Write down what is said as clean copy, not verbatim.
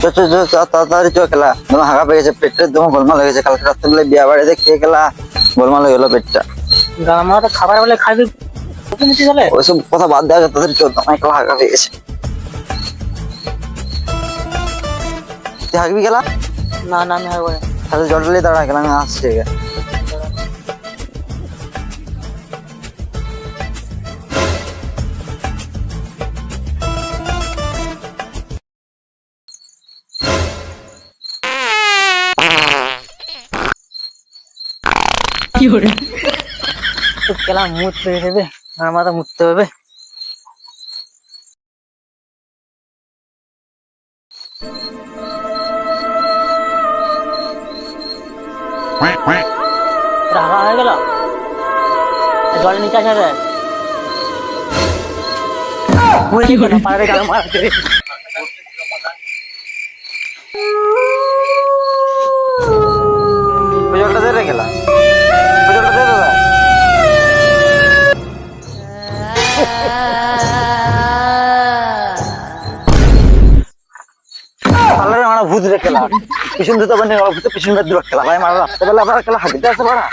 তাড়াতাড়ি চো খেলা, তোমার হাগা পেয়ে গেছে, পেটটা তোমার গোলমাল হয়ে গেছে। কালকে রাত্রে বিয়ে বাড়িতে খেয়ে গেলা, গোলমাল হয়ে গেলো পেটটা। আমরা তো খাবার বলে খাবি নিতে চলে। ওইসব কথা বাদ দেওয়া, তাড়াতাড়ি চো, তোমার খেলা হাগা পেয়ে গেছে। তুই হাগবি গেলা? না না আমি হাগবো না। তাহলে জলটালি দাঁড়া, গেলাম আমি আসছি। তো খেলা মুততে দেবে, আমার তো মুততে হবে। রাগা হয়ে গেল, জল নিচে আসে রে। পাড়াবে গাল মারতে রে। জলটা দে রে গেলা, জলটা দে দাদা। পার্লারে আমরা ভূত রে খেলা, পিছন দিতে পারেনি, ভূতে পিছন দিতে খেলা ভাই, মারা রাত্রেবেলা আবার খেলা হাঁটতে আসতে পারা।